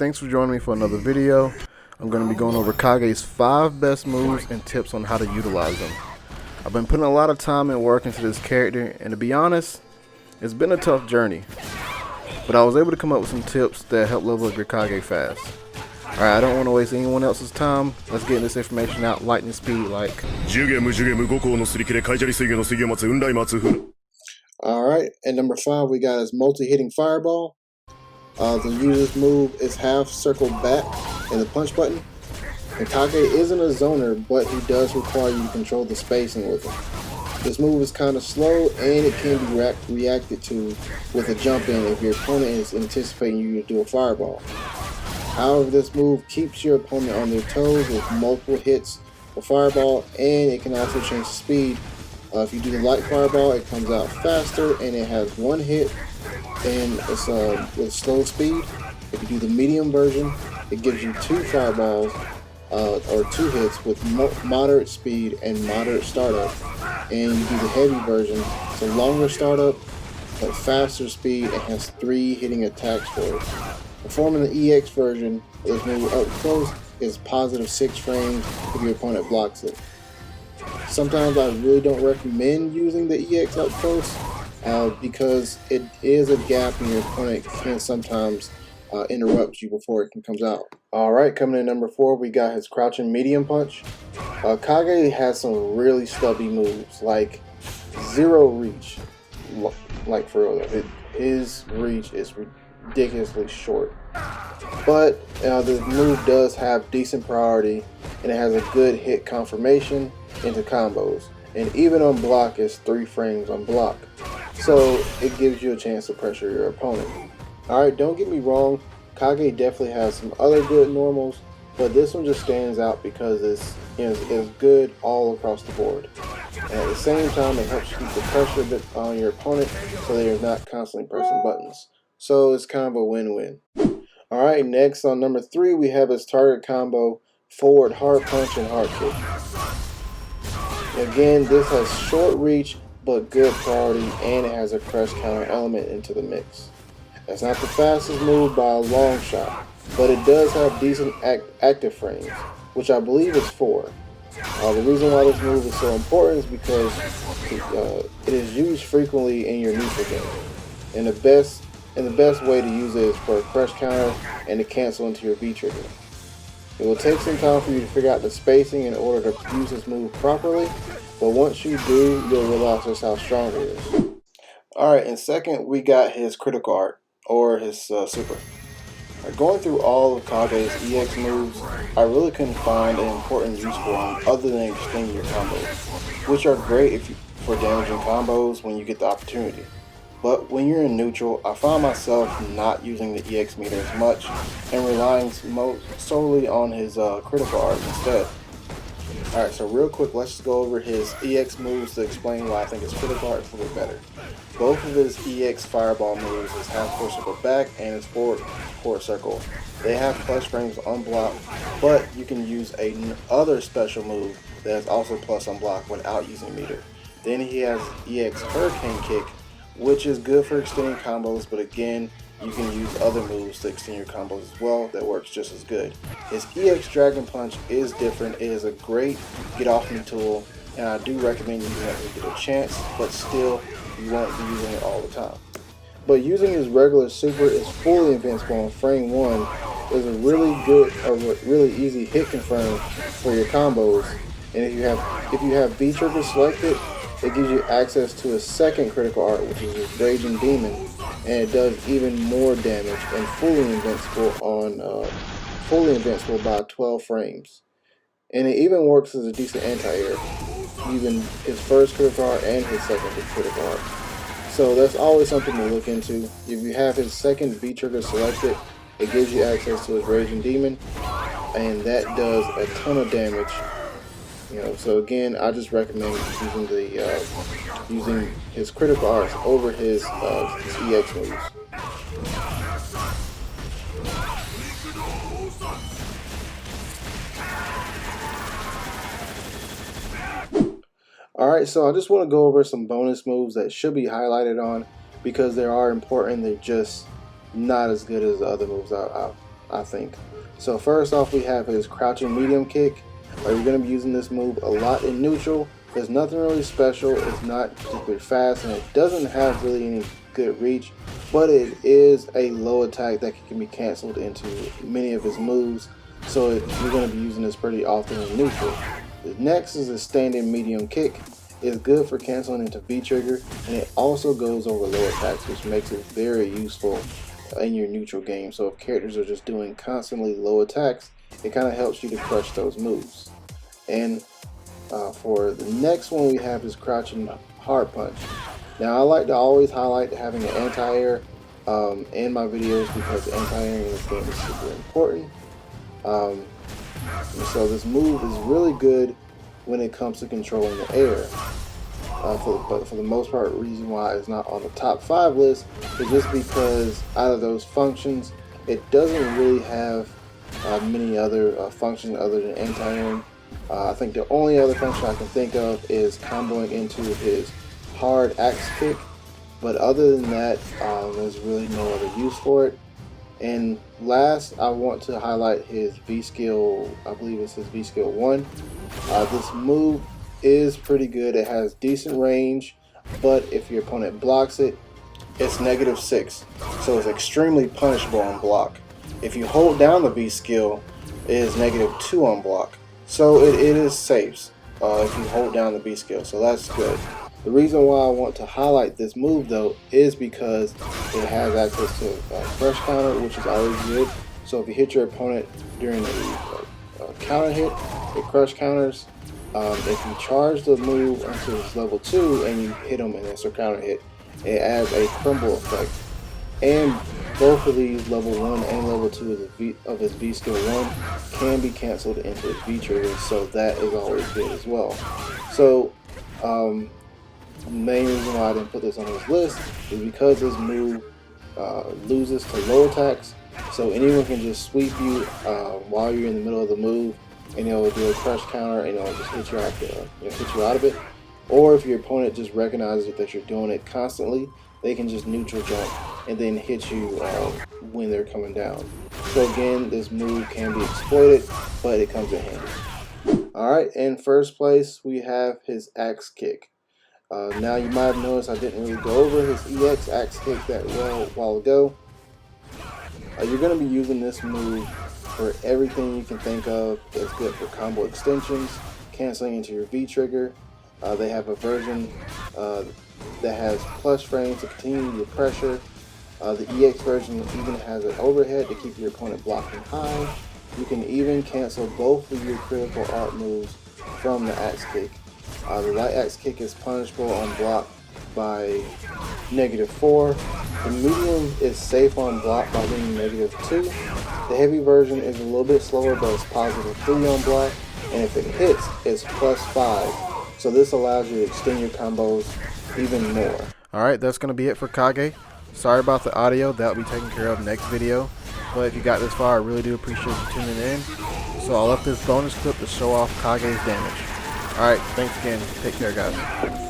thanks for joining me for another video. I'm going to be going over Kage's 5 best moves and tips on how to utilize them. I've been putting a lot of time and work into this character, and to be honest, it's been a tough journey. But I was able to come up with some tips that help level up your Kage fast. Alright, I don't want to waste anyone else's time. Let's get this information out lightning speed like. Alright, at number 5 we got his multi-hitting fireball. The user's move is half circle back in the punch button. And Kage isn't a zoner, but he does require you to control the spacing with him. This move is kind of slow, and it can be reacted to with a jump in if your opponent is anticipating you to do a fireball. However, this move keeps your opponent on their toes with multiple hits for fireball, and it can also change the speed. If you do the light fireball, it comes out faster, and it has 1 hit, and it's with slow speed. If you do the medium version, it gives you 2 fireballs or 2 hits with moderate speed and moderate startup. And you do the heavy version, it's a longer startup but faster speed and has 3 hitting attacks for it. Performing the EX version, this move up close is positive 6 frames if your opponent blocks it. Sometimes I really don't recommend using the EX up close because it is a gap and your opponent can sometimes interrupt you before it comes out. Alright, coming in number 4, we got his crouching medium punch. Kage has some really stubby moves, like zero reach. Like for real, his reach is ridiculously short. But the move does have decent priority, and it has a good hit confirmation into combos. And even on block, it's 3 frames on block. So it gives you a chance to pressure your opponent. Alright, don't get me wrong, Kage definitely has some other good normals, but this one just stands out because it's good all across the board. And at the same time, it helps keep the pressure a bit on your opponent so they're not constantly pressing buttons. So it's kind of a win-win. Alright, next on number 3, we have his target combo, forward hard punch and hard kick. Again, this has short reach but good priority, and it has a crush counter element into the mix. It's not the fastest move by a long shot, but it does have decent active frames, which I believe is 4. The reason why this move is so important is because it is used frequently in your neutral game. And the best way to use it is for a crush counter and to cancel into your V trigger. It will take some time for you to figure out the spacing in order to use this move properly, but once you do, you'll realize just how strong it is. Alright, and second, we got his critical art, or his super. Going through all of Kage's EX moves, I really couldn't find an important use for them other than extending your combos, which are great for damaging combos when you get the opportunity. But when you're in neutral, I find myself not using the EX meter as much and relying solely on his critical art instead. Alright, so real quick, let's just go over his EX moves to explain why I think his critical art is a little bit better. Both of his EX fireball moves is half forward circle back and his forward circle. They have plus frames on block, but you can use another special move that is also plus on block without using meter. Then he has EX hurricane kick, which is good for extending combos, but again, you can use other moves to extend your combos as well that works just as good. His EX Dragon Punch is different. It is a great get off me tool, and I do recommend using it when you get a chance, but still, you won't be using it all the time. But using his regular super is fully invincible on frame 1 is a really good or really easy hit confirm for your combos. And if you have V trigger selected, it gives you access to a second critical art, which is his Raging Demon, and it does even more damage and fully invincible by 12 frames. And it even works as a decent anti-air, using his first critical art and his second critical art. So that's always something to look into. If you have his second V trigger selected, it gives you access to his Raging Demon, and that does a ton of damage. So again, I just recommend using his critical arts over his EX moves. Alright, so I just want to go over some bonus moves that should be highlighted on because they are important. They're just not as good as the other moves I think. So first off, we have his crouching medium kick. You're going to be using this move a lot in neutral. There's nothing really special. It's not particularly fast, and it doesn't have really any good reach, but it is a low attack that can be canceled into many of his moves. So you're going to be using this pretty often in neutral. The next is a standing medium kick. It's good for canceling into V trigger, and it also goes over low attacks, which makes it very useful in your neutral game. So if characters are just doing constantly low attacks, it kind of helps you to crush those moves. And for the next one, we have his crouching hard punch. Now I like to always highlight having an anti-air in my videos, because anti-airing in this game is super important. And so this move is really good when it comes to controlling the air. But for the most part, the reason why it's not on the top 5 list is just because out of those functions, it doesn't really have many other functions other than anti-airing. I think the only other function I can think of is comboing into his hard axe kick, but other than that, there's really no other use for it. And last, I want to highlight his V skill. I believe it's his V skill 1. This move is pretty good. It has decent range, but if your opponent blocks it, it's -6, so it's extremely punishable on block. If you hold down the V skill, it is -2 on block, so it is safe if you hold down the V skill, so that's good. The reason why I want to highlight this move though is because it has access to a crush counter, which is always good. So if you hit your opponent during a counter hit, it crush counters. If you charge the move until it's level 2 and you hit them and it's a counter hit, it adds a crumble effect. And both of these, level 1 and level 2 of his V skill 1, can be canceled into his V trigger, so that is always good as well. So the main reason why I didn't put this on this list is because this move loses to low attacks, so anyone can just sweep you while you're in the middle of the move, and it'll do a crush counter and it'll just hit you out of it. Or if your opponent just recognizes that you're doing it constantly, they can just neutral jump and then hit you when they're coming down. So again, this move can be exploited, but it comes in handy. Alright, in first place we have his axe kick. Now you might have noticed I didn't really go over his EX axe kick that well a while ago. You're going to be using this move for everything you can think of. It's good for combo extensions, canceling into your V trigger. They have a version that has plus frames to continue your pressure. The EX version even has an overhead to keep your opponent blocking high. You can even cancel both of your critical art moves from the axe kick. The light axe kick is punishable on block by -4. The medium is safe on block by being -2. The heavy version is a little bit slower, but it's +3 on block, and if it hits, it's +5. So this allows you to extend your combos even more. Alright, that's going to be it for Kage. Sorry about the audio, that'll be taken care of next video. But if you got this far, I really do appreciate you tuning in. So I'll up this bonus clip to show off Kage's damage. Alright, thanks again. Take care, guys.